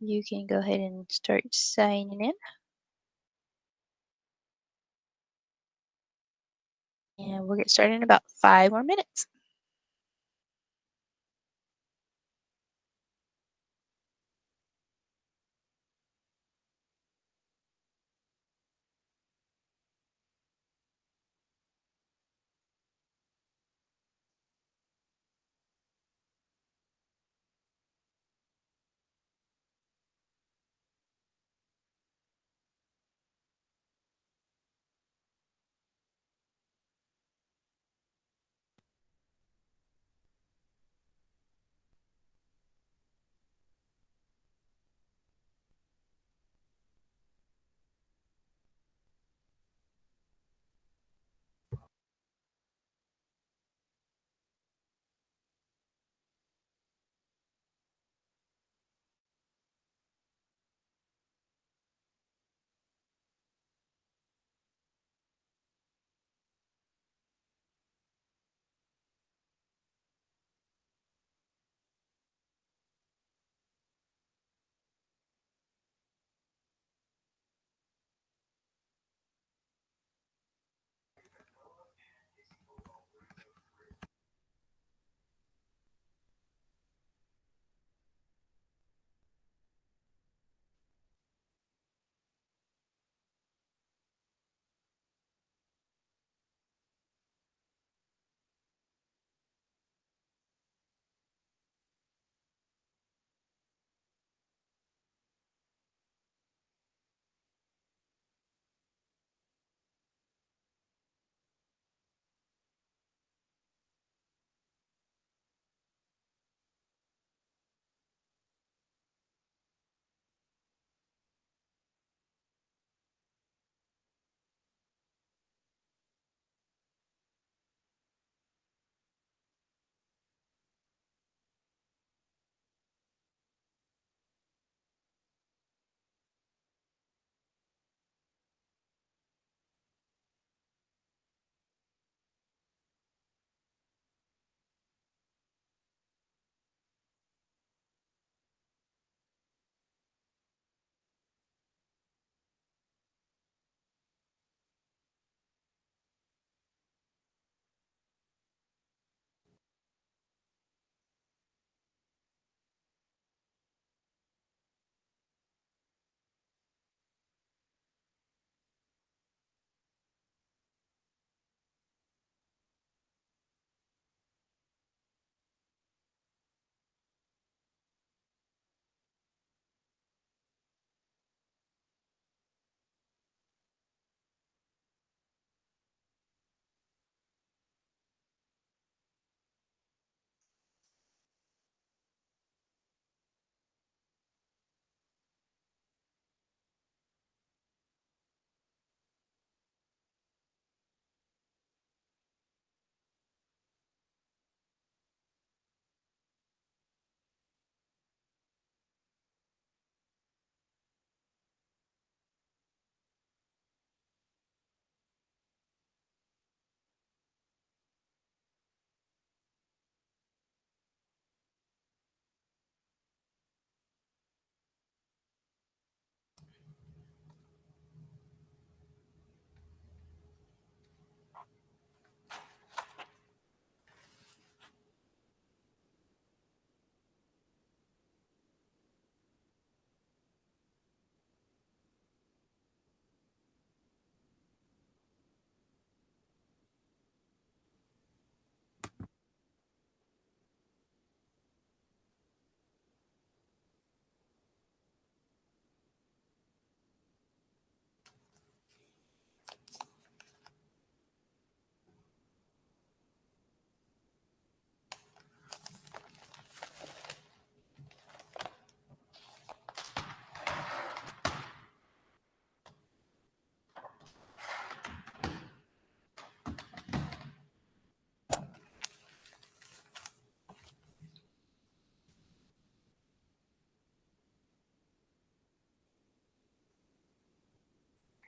you can go ahead and start signing in. And we'll get started in about 5 more minutes.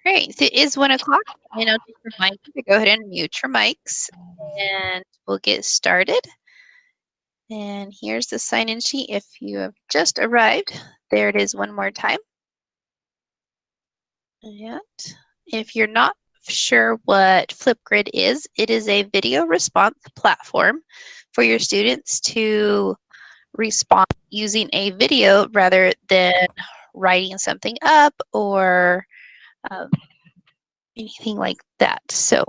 Great. So it is 1 o'clock, and I'll just remind you to go ahead and mute your mics, and we'll get started. And here's the sign-in sheet if you have just arrived. There it is one more time. And if you're not sure what Flipgrid is, it is a video response platform for your students to respond using a video rather than writing something up or anything like that. So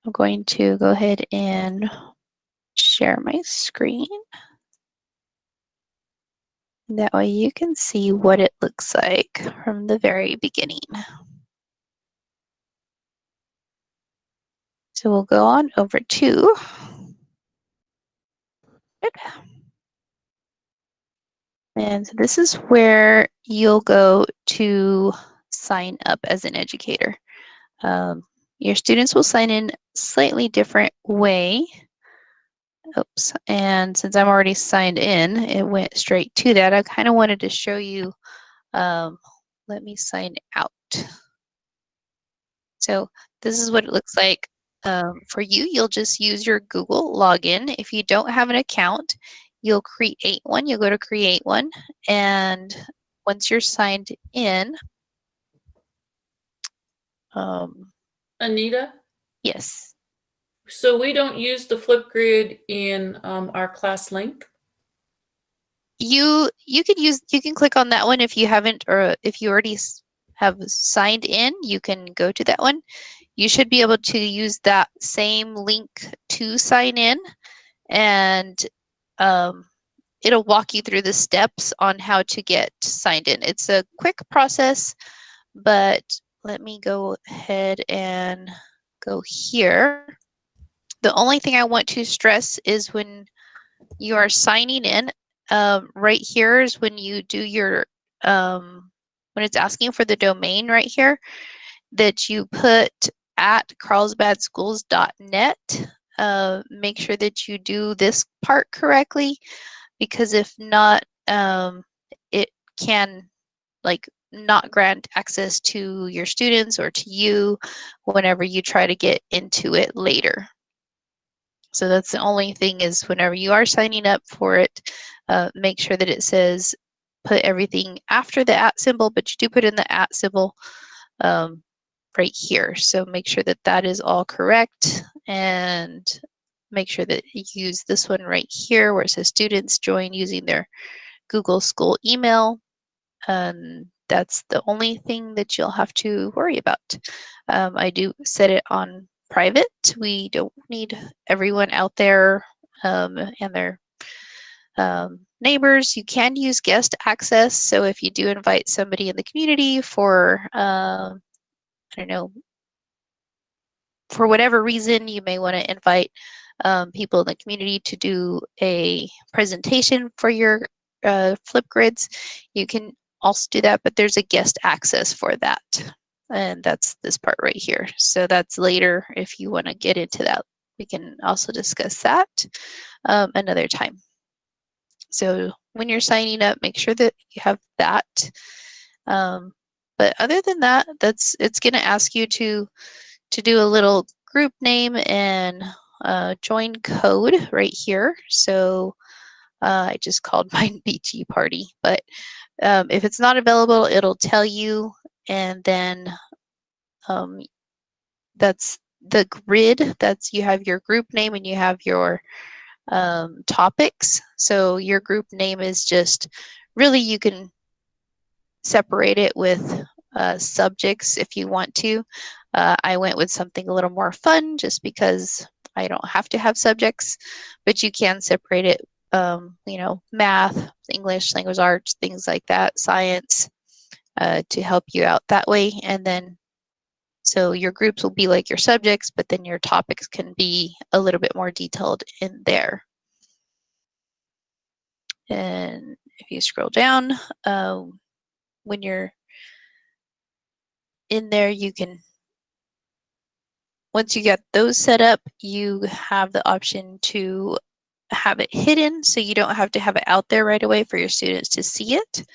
I'm going to go ahead and share my screen. That way you can see what it looks like from the very beginning. So we'll go on over to and so this is where you'll go to sign up as an educator. Your students will sign in slightly different way. Oops, and since I'm already signed in, it went straight to that. I kind of wanted to show you, let me sign out. So this is what it looks like for you. You'll just use your Google login. If you don't have an account, you'll create one. You'll go to create one. And once you're signed in, Anita? yes. So we don't use the Flipgrid in our class link? You can click on that one if you haven't, or if you already have signed in, you can go to that one. You should be able to use that same link to sign in, and it'll walk you through the steps on how to get signed in. It's a quick process, but let me go ahead and go here. The only thing I want to stress is when you are signing in, right here is when you do your, when it's asking for the domain right here, that you put at carlsbadschools.net. Make sure that you do this part correctly, because if not, it can like not grant access to your students or to you whenever you try to get into it later. So that's the only thing, is whenever you are signing up for it, make sure that it says put everything after the @ symbol, but you do put in the @ symbol right here. So make sure that that is all correct, and make sure that you use this one right here where it says students join using their Google School email. That's the only thing that you'll have to worry about. I do set it on private. We don't need everyone out there and their neighbors. You can use guest access. So if you do invite somebody in the community for, I don't know, for whatever reason, you may want to invite people in the community to do a presentation for your Flipgrids. You can also do that, but there's a guest access for that. And that's this part right here. So that's later if you want to get into that. We can also discuss that another time. So when you're signing up, make sure that you have that. But other than that, it's going to ask you to do a little group name and join code right here. So I just called mine BG Party, but if it's not available, it'll tell you, and then that's the grid. That's, you have your group name and you have your topics. So your group name is just, really, you can separate it with subjects if you want to. I went with something a little more fun just because I don't have to have subjects, but you can separate it, you know, math, English, language arts, things like that, science, to help you out that way. And then, so your groups will be like your subjects, but then your topics can be a little bit more detailed in there. And if you scroll down, when you're in there, you can, once you get those set up, you have the option to have it hidden, so you don't have to have it out there right away for your students to see it.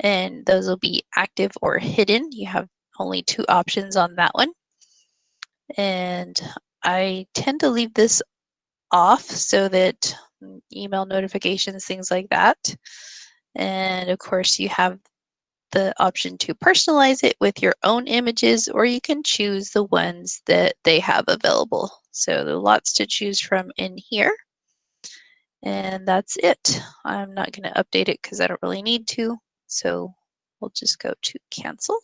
And those will be active or hidden. You have only 2 options on that one. And I tend to leave this off so that email notifications, things like that. And of course, you have the option to personalize it with your own images, or you can choose the ones that they have available. So there are lots to choose from in here. And that's it. I'm not going to update it because I don't really need to. So we'll just go to cancel.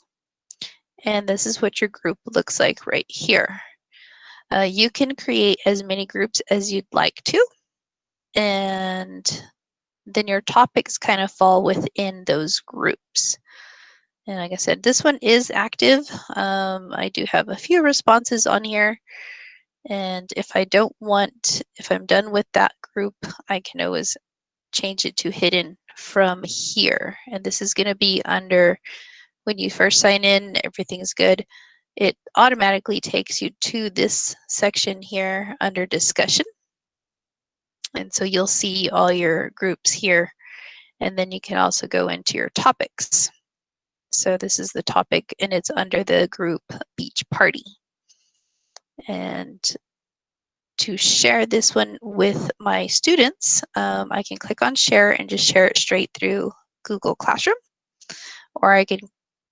And this is what your group looks like right here. You can create as many groups as you'd like to. And then your topics kind of fall within those groups. And like I said, this one is active. I do have a few responses on here. And if I'm done with that group, I can always change it to hidden from here. And this is going to be under, when you first sign in, everything's good. It automatically takes you to this section here under discussion. And so you'll see all your groups here. And then you can also go into your topics. So this is the topic, and it's under the group Beach Party. And to share this one with my students, I can click on share and just share it straight through Google Classroom, or I can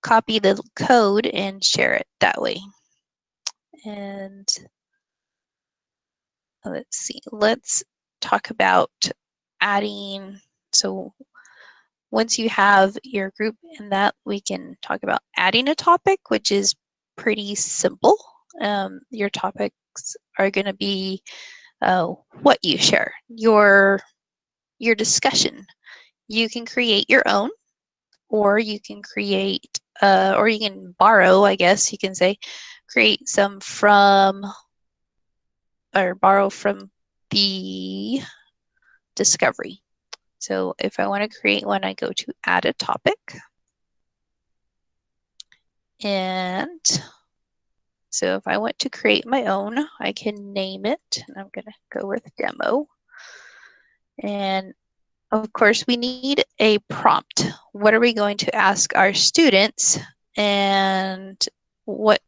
copy the code and share it that way. And let's see, let's talk about adding. So once you have your group in that, we can talk about adding a topic, which is pretty simple. Your topics are going to be what you share, your discussion. You can create your own, or you can create, or you can borrow, I guess you can say, create some from, or borrow from the discovery. So if I want to create one, I go to add a topic. And so if I want to create my own, I can name it, and I'm going to go with demo. And of course, we need a prompt. What are we going to ask our students, and what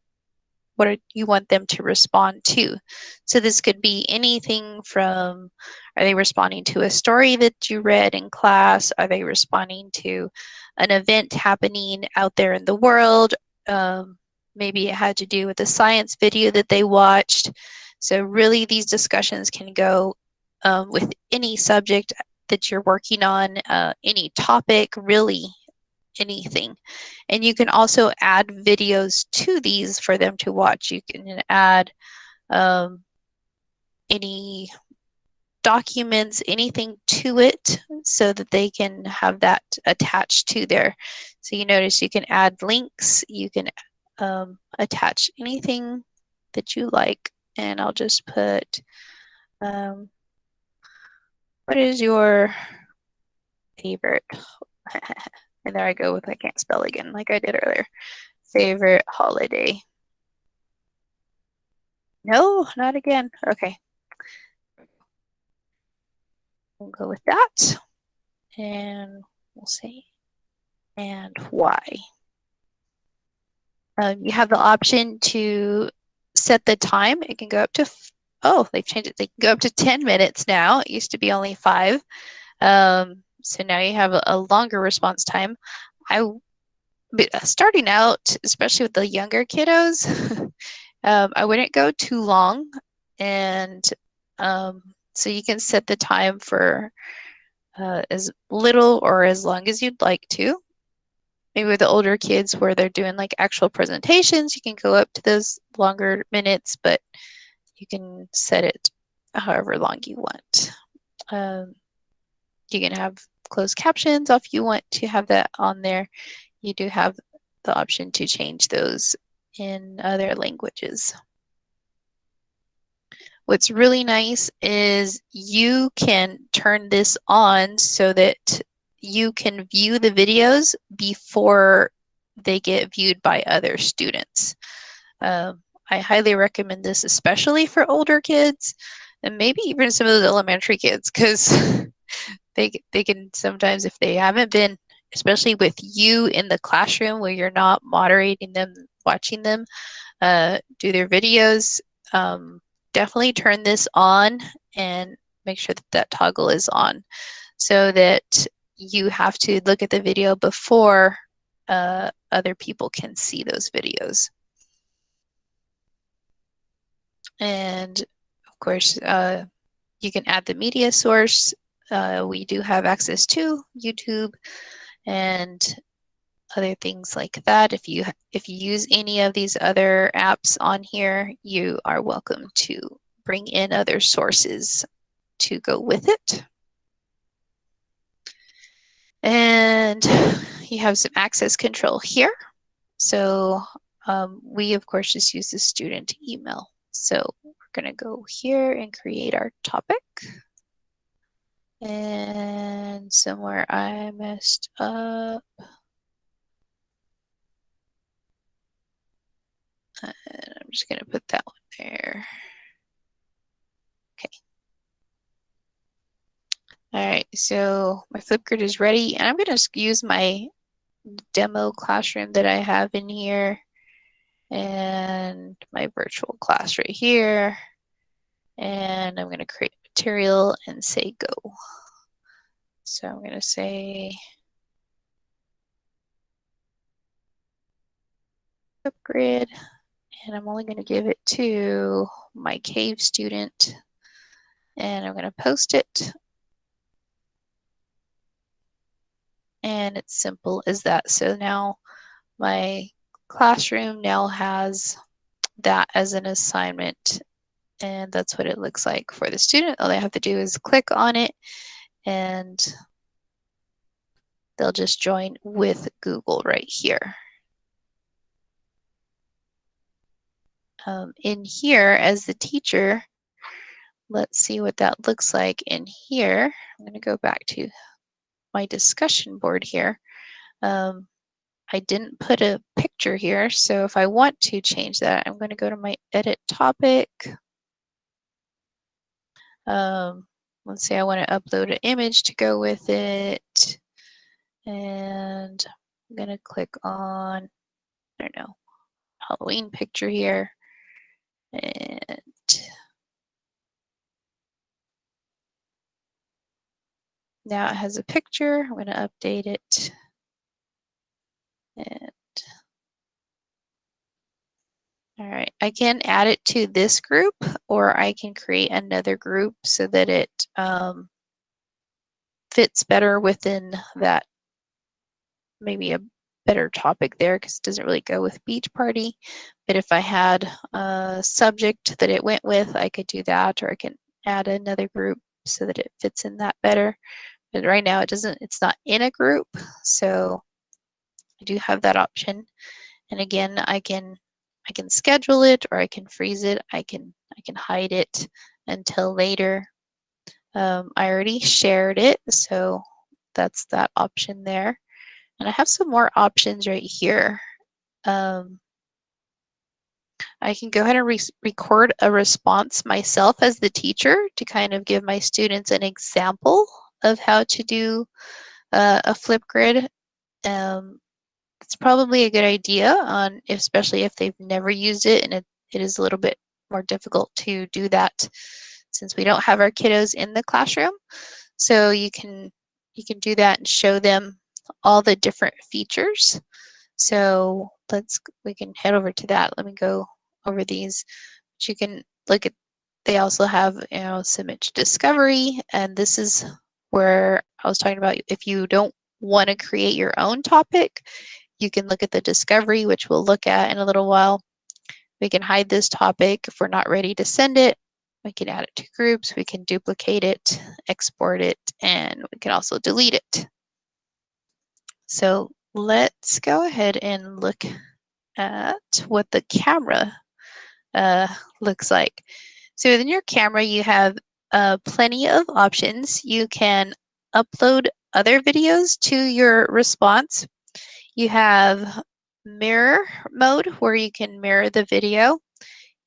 you want them to respond to? So this could be anything from, are they responding to a story that you read in class? Are they responding to an event happening out there in the world? Maybe it had to do with a science video that they watched. So really, these discussions can go with any subject that you're working on, any topic, really anything. And you can also add videos to these for them to watch. You can add any documents, anything to it, so that they can have that attached to there. So you notice you can add links, you can attach anything that you like. And I'll just put, what is your favorite? And there I go with, I can't spell again like I did earlier. Favorite holiday. No, not again. Okay. We'll go with that. And we'll say, and why. You have the option to set the time. It can go up to, oh, they've changed it. They can go up to 10 minutes now. It used to be only 5. So now you have a longer response time. Starting out, especially with the younger kiddos, I wouldn't go too long. And so you can set the time for as little or as long as you'd like to. Maybe with the older kids where they're doing like actual presentations, you can go up to those longer minutes, but you can set it however long you want. You can have closed captions if you want to have that on there. You do have the option to change those in other languages. What's really nice is you can turn this on so that you can view the videos before they get viewed by other students. I highly recommend this, especially for older kids, and maybe even some of those elementary kids, because they can sometimes, if they haven't been, especially with you in the classroom where you're not moderating them, watching them do their videos, definitely turn this on and make sure that that toggle is on, so that you have to look at the video before other people can see those videos. And of course, you can add the media source. We do have access to YouTube and other things like that. If you use any of these other apps on here, you are welcome to bring in other sources to go with it. And you have some access control here. So we, of course, just use the student email. So we're going to go here and create our topic. And somewhere I messed up. And I'm just going to put that one there. Okay. All right, so my Flipgrid is ready, and I'm going to use my demo classroom that I have in here and my virtual class right here. And I'm going to create material and say go. So I'm going to say Flipgrid, and I'm only going to give it to my cave student, and I'm going to post it. And it's simple as that. So now my classroom now has that as an assignment, and that's what it looks like for the student. All they have to do is click on it and they'll just join with Google right here. In here as the teacher, let's see what that looks like in here. I'm going to go back to my discussion board here. I didn't put a picture here, so if I want to change that, I'm going to go to my edit topic. Let's say I want to upload an image to go with it. And I'm going to click on, I don't know, Halloween picture here. And now it has a picture. I'm going to update it. And all right, I can add it to this group, or I can create another group so that it fits better within that, maybe a better topic there, because it doesn't really go with beach party. But if I had a subject that it went with, I could do that, or I can add another group so that it fits in that better. But right now it's not in a group, so I do have that option. And again, I can schedule it, or I can freeze it. I can hide it until later. I already shared it, so that's that option there. And I have some more options right here. I can go ahead and record a response myself as the teacher to kind of give my students an example of how to do a Flipgrid. It's probably a good idea, especially if they've never used it, and it is a little bit more difficult to do that since we don't have our kiddos in the classroom. So you can do that and show them all the different features. So we can head over to that. Let me go over these. But you can look at, they also have, some image discovery, and this is where I was talking about if you don't want to create your own topic, you can look at the discovery, which we'll look at in a little while. We can hide this topic if we're not ready to send it. We can add it to groups, we can duplicate it, export it, and we can also delete it. So let's go ahead and look at what the camera looks like. So in your camera, you have plenty of options. You can upload other videos to your response. You have mirror mode, where you can mirror the video.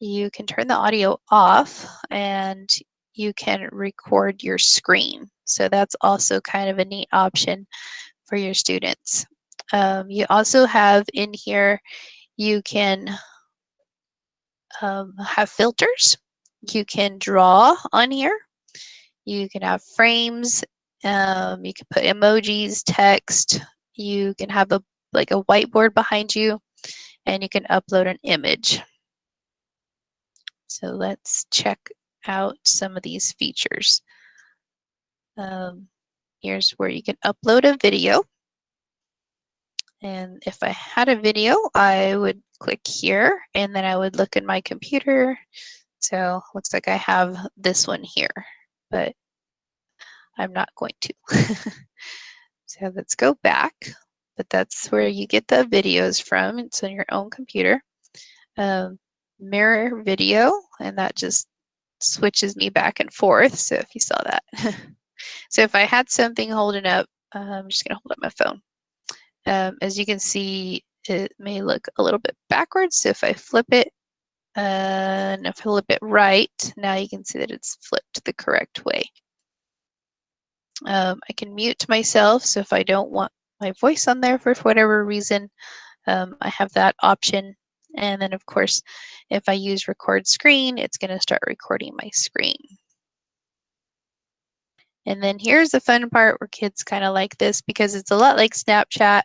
You can turn the audio off, and you can record your screen. So that's also kind of a neat option for your students. You also have in here, you can have filters. You can draw on here. You can have frames, You can put emojis, text. You can have a whiteboard behind you, and you can upload an image. So let's check out some of these features. Here's where you can upload a video. And if I had a video, I would click here, and then I would look in my computer. So looks like I have this one here, but I'm not going to. So let's go back. But that's where you get the videos from. It's on your own computer. Mirror video, and that just switches me back and forth. So if you saw that. So if I had something holding up, I'm just going to hold up my phone. As you can see, it may look a little bit backwards. So if I flip it, and if I flip it right, now you can see that it's flipped the correct way. I can mute myself. So if I don't want my voice on there for whatever reason, I have that option. And then of course, if I use record screen, it's going to start recording my screen. And then here's the fun part where kids kind of like this because it's a lot like Snapchat.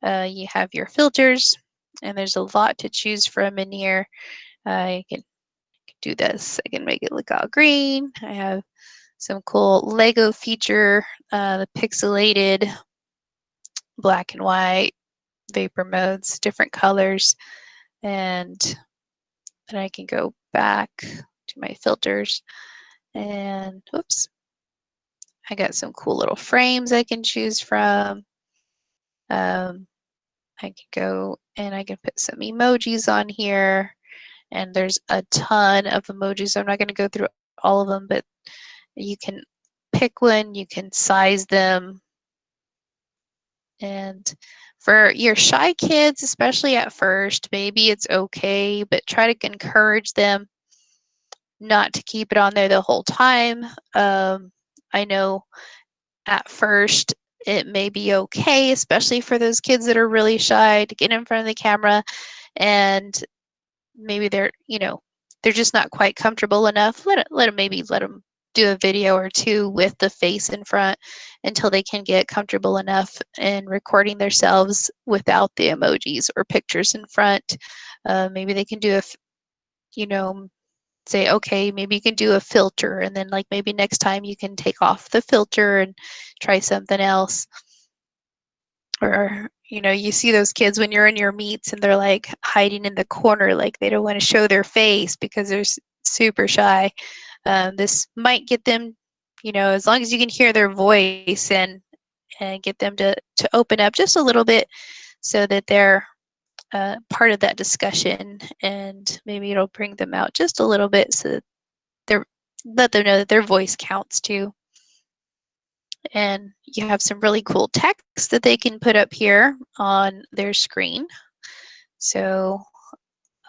You have your filters, and there's a lot to choose from in here. I can do this. I can make it look all green. I have some cool Lego feature, the pixelated, black and white, vapor modes, different colors. And then I can go back to my filters, and whoops, I got some cool little frames I can choose from. I can go and I can put some emojis on here, and there's a ton of emojis. So I'm not going to go through all of them, but you can pick one, you can size them. And for your shy kids, especially at first, maybe it's okay, but try to encourage them not to keep it on there the whole time. I know at first it may be okay, especially for those kids that are really shy, to get in front of the camera, and maybe they're just not quite comfortable enough. Let them do a video or two with the face in front until they can get comfortable enough in recording themselves without the emojis or pictures in front. Maybe they can do say, okay, maybe you can do a filter, and then like maybe next time you can take off the filter and try something else. Or you see those kids when you're in your meets and they're like hiding in the corner, like they don't want to show their face because they're super shy. This might get them, as long as you can hear their voice, and get them to open up just a little bit so that they're part of that discussion, and maybe it'll bring them out just a little bit so that let them know that their voice counts too. And you have some really cool text that they can put up here on their screen. So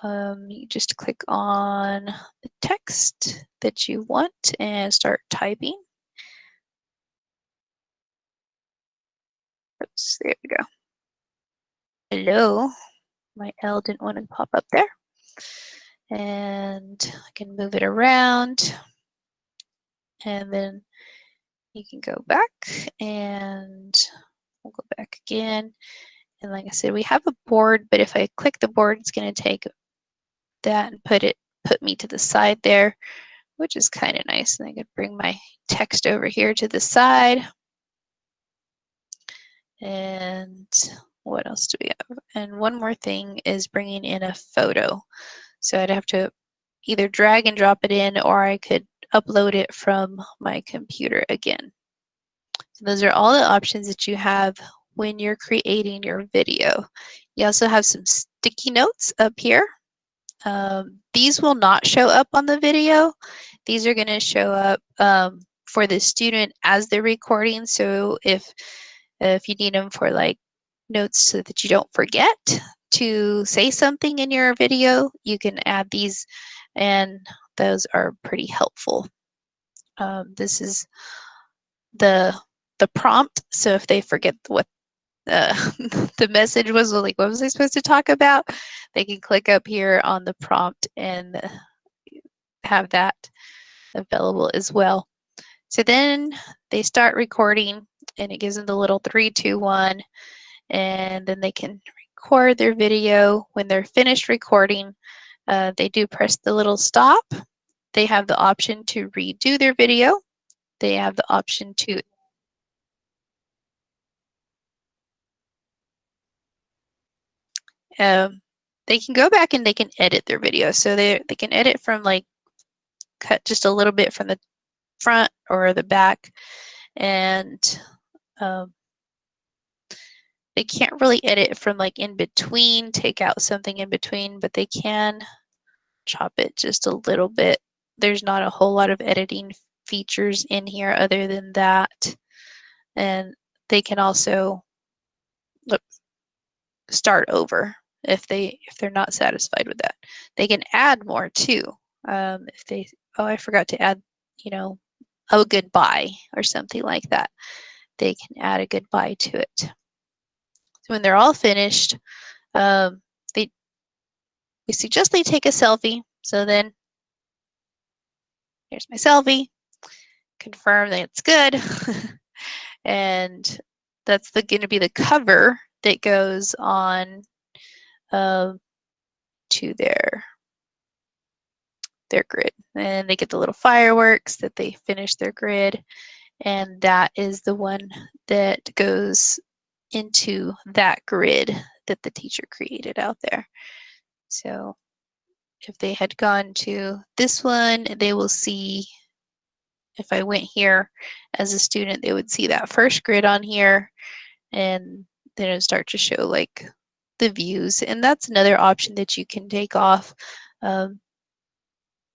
you just click on the text that you want and start typing. Oops, there we go. Hello. My L didn't want to pop up there. And I can move it around. And then you can go back, and we'll go back again. And like I said, we have a board, but if I click the board, it's going to take that and put me to the side there, which is kind of nice. And I could bring my text over here to the side. And what else do we have? And one more thing is bringing in a photo. So I'd have to either drag and drop it in, or I could upload it from my computer again. So those are all the options that you have when you're creating your video. You also have some sticky notes up here. These will not show up on the video. These are going to show up for the student as they're recording. So if you need them for like notes so that you don't forget to say something in your video, you can add these, and those are pretty helpful. This is the prompt. So if they forget what the message was, like what was I supposed to talk about, they can click up here on the prompt and have that available as well. So then they start recording, and it gives them the little 3, 2, 1, and then they can record their video. When they're finished recording, they do press the little stop. They have the option to redo their video. They have the option to they can go back and they can edit their video. So they can edit from, like, cut just a little bit from the front or the back, and they can't really edit from, like, in between, take out something in between, but they can chop it just a little bit. There's not a whole lot of editing features in here other than that. And they can also start over if they're not satisfied with that. They can add more too. If they, oh, I forgot to add, you know, a goodbye or something like that. They can add a goodbye to it. So when they're all finished, we suggest they take a selfie. So then here's my selfie, confirm that it's good. And that's going to be the cover that goes on to their grid. And they get the little fireworks that they finish their grid. And that is the one that goes into that grid that the teacher created out there. So if they had gone to this one, they will see, if I went here as a student, they would see that first grid on here, and then it'll start to show, like, the views. And that's another option that you can take off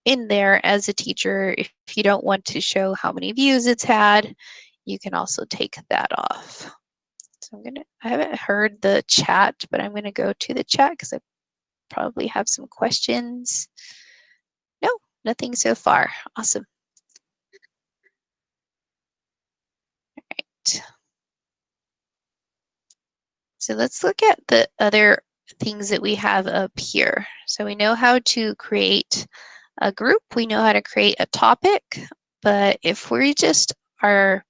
in there as a teacher. If you don't want to show how many views it's had, you can also take that off. So I haven't heard the chat, but I'm gonna go to the chat because I probably have some questions. No, nothing so far. Awesome. All right. So let's look at the other things that we have up here. So we know how to create a group, we know how to create a topic, but if we just are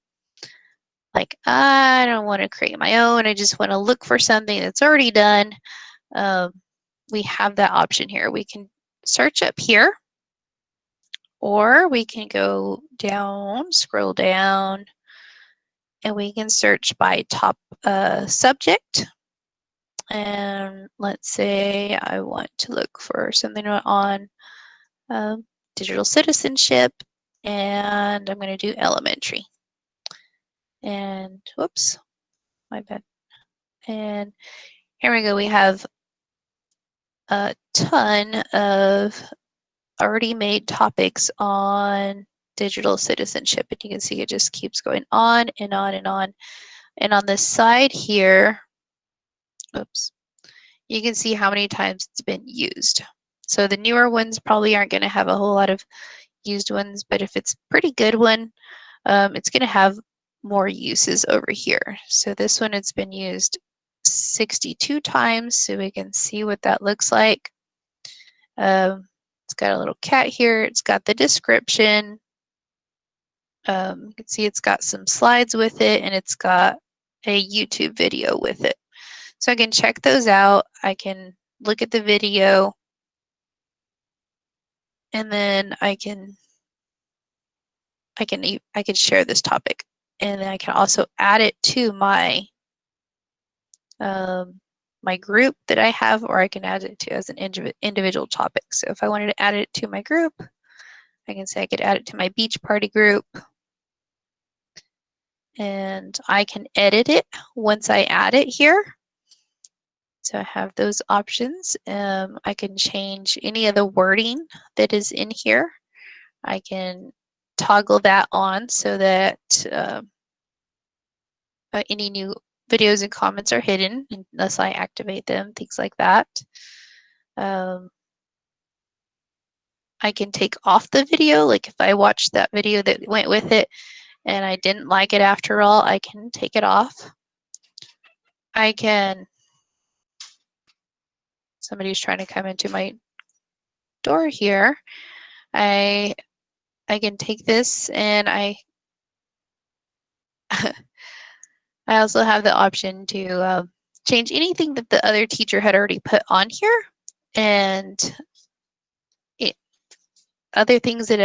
like, I don't want to create my own, I just want to look for something that's already done, we have that option here. We can search up here, or we can go down, scroll down, and we can search by top subject. And let's say I want to look for something on digital citizenship, and I'm going to do elementary. And whoops, my bad. And here we go. We have a ton of already made topics on digital citizenship. And you can see it just keeps going on and on and on. And on the side here, oops, you can see how many times it's been used. So the newer ones probably aren't going to have a whole lot of used ones, but if it's a pretty good one, it's going to have more uses over here. So this one, it's been used 62 times, so we can see what that looks like. It's got a little cat here. It's got the description. You can see it's got some slides with it, and it's got a YouTube video with it. So I can check those out. I can look at the video, and then I can share this topic, and then I can also add it to my my group that I have, or I can add it to as an individual topic. So if I wanted to add it to my group, I can say I could add it to my beach party group, and I can edit it once I add it here. So I have those options. I can change any of the wording that is in here. I can toggle that on so that any new videos and comments are hidden unless I activate them, things like that. I can take off the video, like if I watched that video that went with it and I didn't like it after all, I can take it off. I can, somebody's trying to come into my door here. I can take this and I I also have the option to change anything that the other teacher had already put on here, and other things that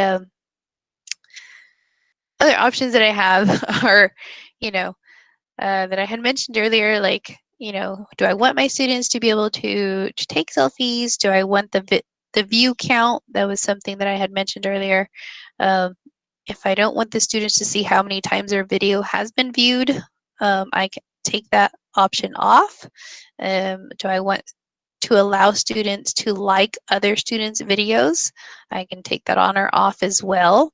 other options that I have are, you know, that I had mentioned earlier, like, do I want my students to be able to take selfies? Do I want the view count? That was something that I had mentioned earlier. Um, if I don't want the students to see how many times their video has been viewed, I can take that option off. Do I want to allow students to like other students' videos? I can take that on or off as well.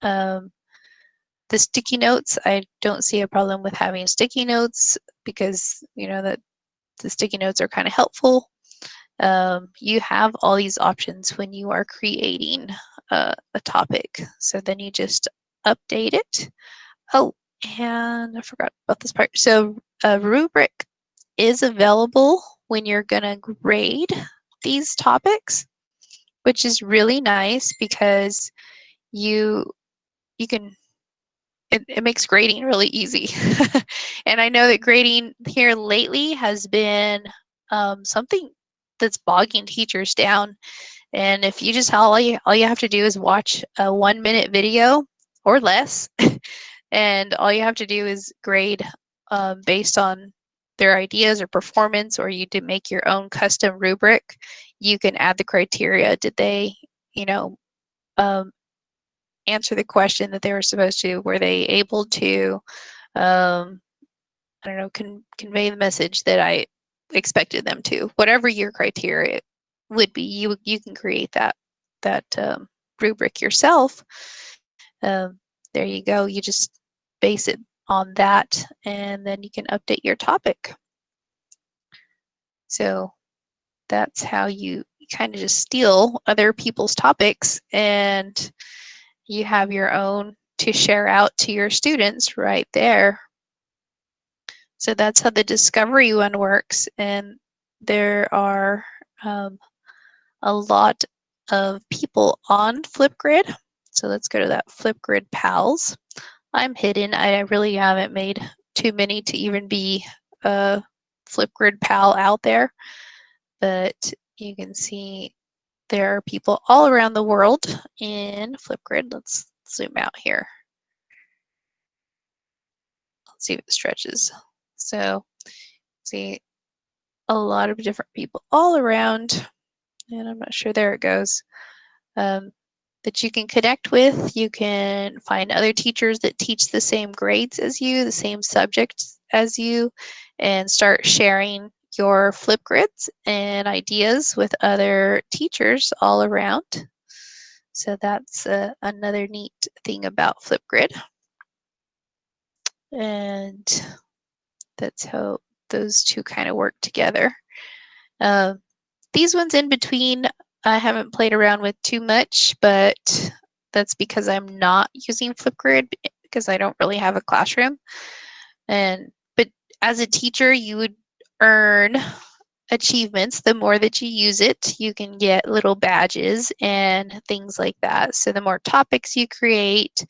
The sticky notes, I don't see a problem with having sticky notes because that the sticky notes are kind of helpful. You have all these options when you are creating a topic. So then you just update it. Oh, and I forgot about this part. So a rubric is available when you're going to grade these topics, which is really nice because you can it makes grading really easy. And I know that grading here lately has been something that's bogging teachers down. And if you just all you have to do is watch a 1-minute video or less, and all you have to do is grade based on their ideas or performance, or you do make your own custom rubric. You can add the criteria. Did they, um, answer the question that they were supposed to? Were they able to, I don't know, convey the message that I expected them to? Whatever your criteria would be, you can create that rubric yourself. There you go. You just base it on that, and then you can update your topic. So that's how you kind of just steal other people's topics, and you have your own to share out to your students right there. So that's how the discovery one works. And there are a lot of people on Flipgrid. So let's go to that Flipgrid Pals. I'm hidden. I really haven't made too many to even be a Flipgrid Pal out there. But you can see there are people all around the world in Flipgrid. Let's zoom out here. Let's see if it stretches. So see a lot of different people all around, and I'm not sure, there it goes, that you can connect with. You can find other teachers that teach the same grades as you, the same subjects as you, and start sharing your Flipgrids and ideas with other teachers all around. So that's another neat thing about Flipgrid. And that's how those two kind of work together. These ones in between, I haven't played around with too much, but that's because I'm not using Flipgrid because I don't really have a classroom. But as a teacher, you would earn achievements the more that you use it. You can get little badges and things like that. So the more topics you create,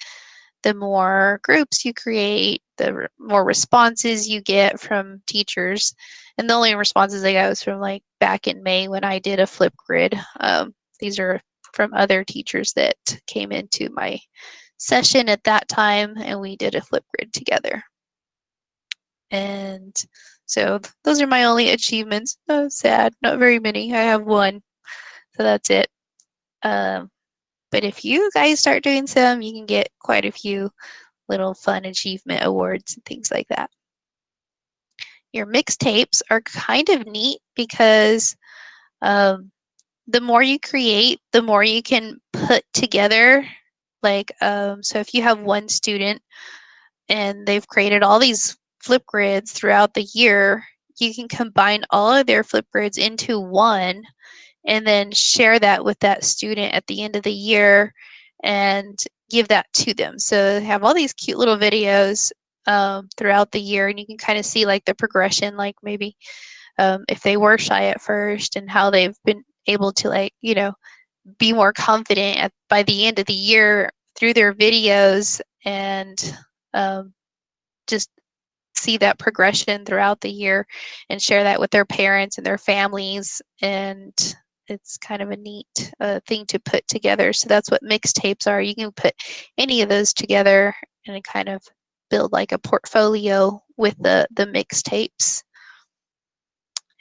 the more groups you create, the more responses you get from teachers. And the only responses I got was from like back in May when I did a Flipgrid. These are from other teachers that came into my session at that time, and we did a Flipgrid together. And so those are my only achievements. Oh, sad, not very many. I have one, so that's it. But if you guys start doing some, you can get quite a few little fun achievement awards and things like that. Your mixtapes are kind of neat because the more you create, the more you can put together. Like, so if you have one student and they've created all these Flipgrids throughout the year, you can combine all of their Flipgrids into one and then share that with that student at the end of the year and give that to them. So they have all these cute little videos throughout the year, and you can kind of see like the progression, like maybe if they were shy at first and how they've been able to, like, be more confident by the end of the year through their videos. And just see that progression throughout the year and share that with their parents and their families. And it's kind of a neat thing to put together. So that's what mixtapes are. You can put any of those together and kind of build like a portfolio with the mixtapes.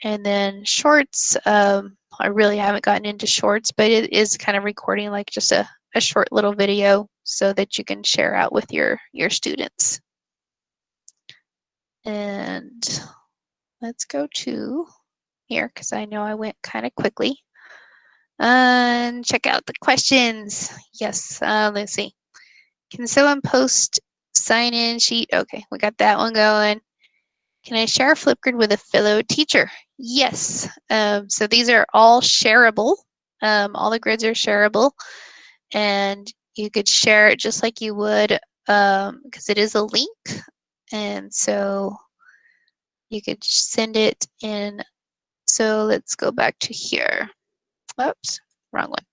And then shorts, I really haven't gotten into shorts, but it is kind of recording like just a short little video so that you can share out with your students. And let's go to here because I know I went kind of quickly. And check out the questions. Yes, let's see. Can someone post sign-in sheet? Okay, we got that one going. Can I share Flipgrid with a fellow teacher? Yes. So these are all shareable. All the grids are shareable. And you could share it just like you would because it is a link. And so you could send it in. So let's go back to here. Oops, wrong one.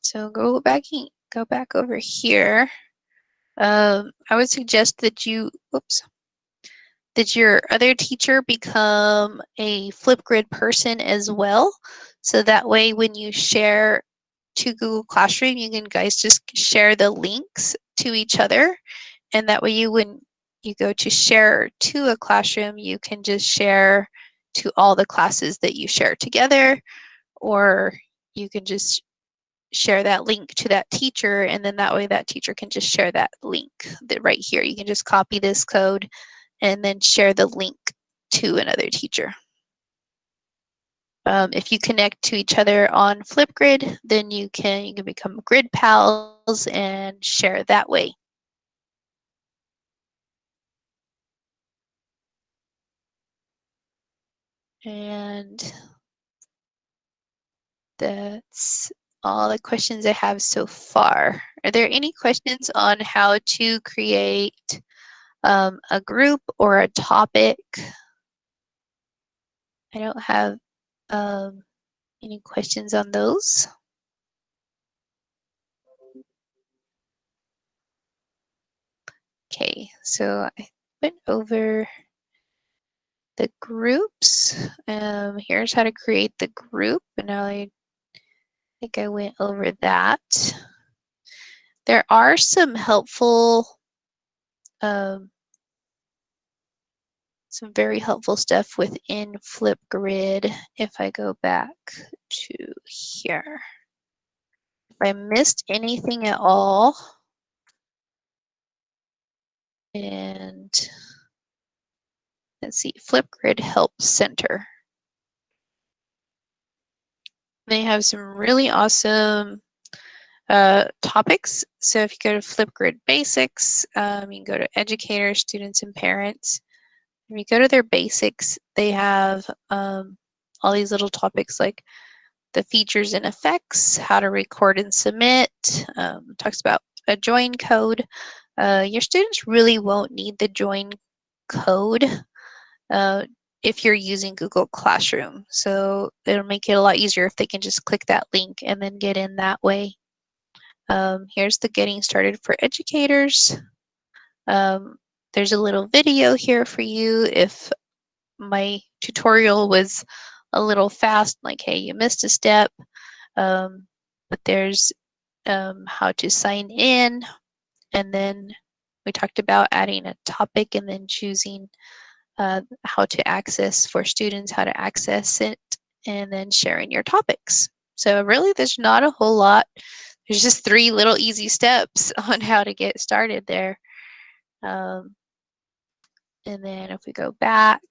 So go back over here. I would suggest that you, that your other teacher become a Flipgrid person as well. So that way when you share to Google Classroom, you can guys just share the links to each other. And that way you, when you go to share to a classroom, you can just share to all the classes that you share together, or you can just share that link to that teacher, and then that way that teacher can just share that link that right here. You can just copy this code and then share the link to another teacher. If you connect to each other on Flipgrid, then you can become grid pals and share that way. And that's all the questions I have so far. Are there any questions on how to create a group or a topic? I don't have any questions on those. Okay, so I went over the groups. Here's how to create the group, and now I think I went over that. There are some helpful, some very helpful stuff within Flipgrid. If I go back to here, if I missed anything at all, and let's see, Flipgrid Help Center. They have some really awesome topics. So if you go to Flipgrid Basics, you can go to educators, students, and parents. When you go to their basics, they have all these little topics like the features and effects, how to record and submit, talks about a join code. Your students really won't need the join code if you're using Google Classroom. So it'll make it a lot easier if they can just click that link and then get in that way. Here's the getting started for educators. There's a little video here for you if my tutorial was a little fast, like, hey, you missed a step. But there's how to sign in, and then we talked about adding a topic and then choosing how to access for students, how to access it, and then sharing your topics. So really there's not a whole lot. There's just 3 little easy steps on how to get started there. And then if we go back,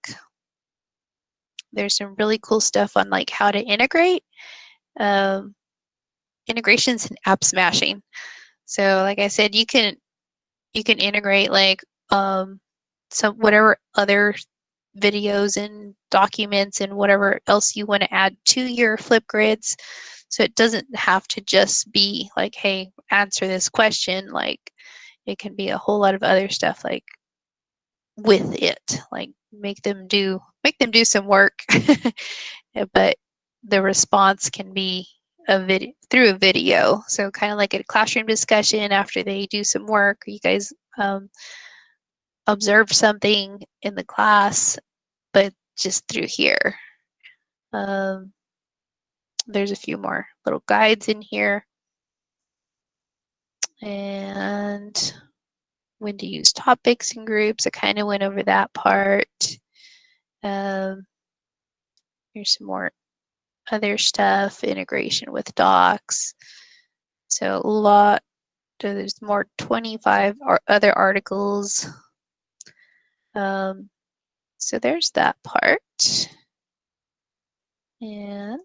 there's some really cool stuff on like how to integrate. Integrations and app smashing. So like I said, you can integrate like some whatever other videos and documents and whatever else you want to add to your Flipgrids. So it doesn't have to just be like, hey, answer this question. Like it can be a whole lot of other stuff like with it, like make them do some work. But the response can be through a video. So kind of like a classroom discussion after they do some work. You guys observe something in the class, but just through here. There's a few more little guides in here. And when to use topics and groups, I kind of went over that part. Here's some more other stuff, integration with docs. So a lot, there's more 25 other articles. So there's that part. And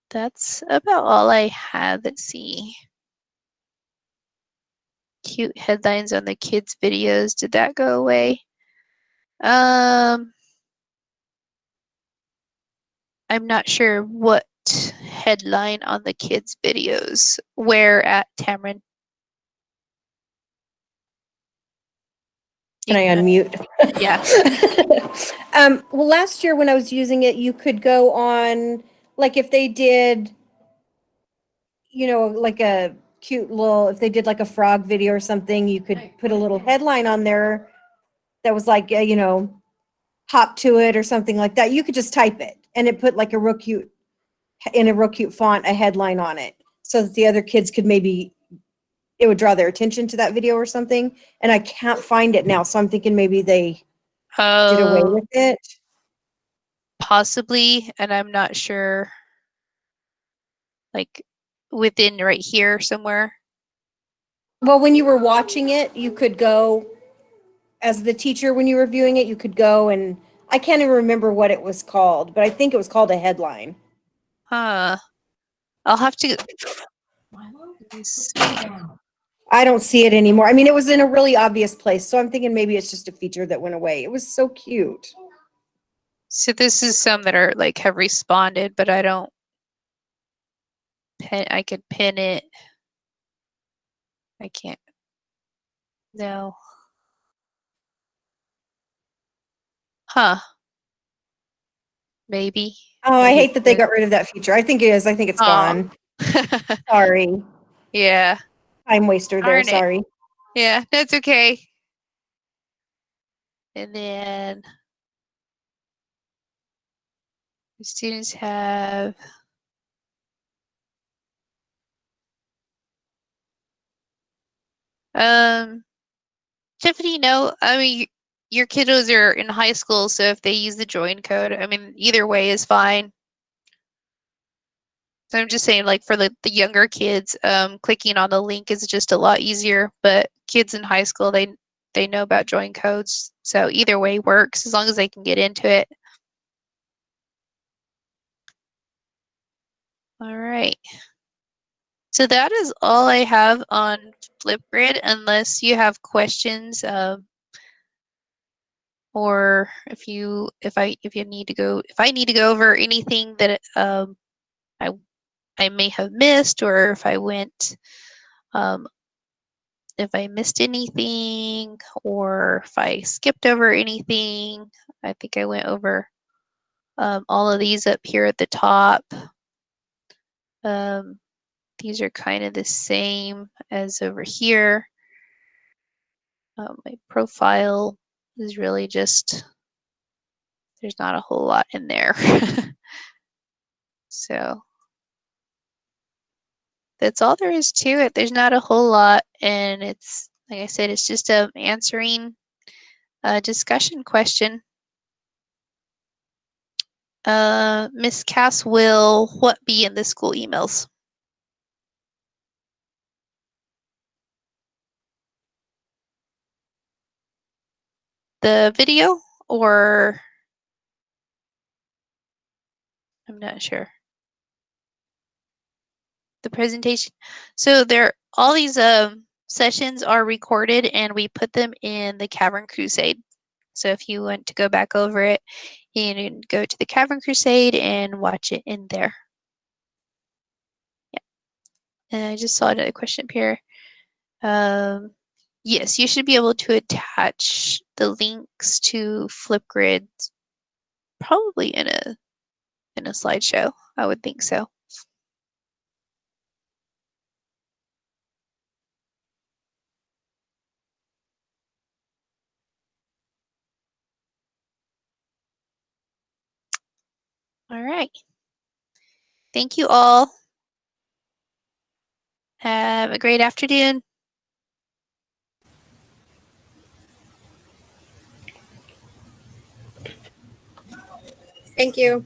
that's about all I had. Let's see. Cute headlines on the kids' videos. Did that go away? I'm not sure what headline on the kids' videos. Where at, Tamron? Can I unmute? Yeah. Well, last year when I was using it, you could go on, like if they did, you know, like a cute little, if they did like a frog video or something, you could put a little headline on there that was like, you know, hop to it or something like that. You could just type it and it put like a real cute, in a real cute font, a headline on it so that the other kids could maybe, it would draw their attention to that video or something. And I can't find it now. So I'm thinking maybe they did away with it. Possibly, and I'm not sure, like within right here somewhere. Well, when you were watching it, you could go, as the teacher, when you were viewing it, you could go and I can't even remember what it was called, but I think it was called a headline. Huh. I'll have to. Let me see. I don't see it anymore. I mean, it was in a really obvious place, so I'm thinking maybe it's just a feature that went away. It was so cute. So this is some that are like have responded, but I don't pin. I could pin it. I can't. No. Huh. Maybe. Oh, I Maybe hate that they got rid of that feature. I think it is. I think it's gone. Sorry. Yeah. Time waster there. Darn it. Sorry. Yeah, that's okay. And then the students have Tiffany, no, I mean your kiddos are in high school, so if they use the join code, I mean either way is fine. So I'm just saying, like for the younger kids, clicking on the link is just a lot easier. But kids in high school, they know about join codes, so either way works as long as they can get into it. All right. So that is all I have on Flipgrid, unless you have questions, or if I need to go over anything that I may have missed, or if I missed anything, or if I skipped over anything. I think I went over all of these up here at the top. These are kind of the same as over here. My profile is really just, there's not a whole lot in there. So that's all there is to it. There's not a whole lot, and it's, like I said, it's just answering a discussion question. Miss Cass, will what be in the school emails? The video, or I'm not sure. The presentation. So all these sessions are recorded, and we put them in the Cavern Crusade. So if you want to go back over it, you can go to the Cavern Crusade and watch it in there. Yeah. And I just saw another question up here. Yes, you should be able to attach the links to Flipgrid probably in a slideshow. I would think so. All right. Thank you all. Have a great afternoon. Thank you.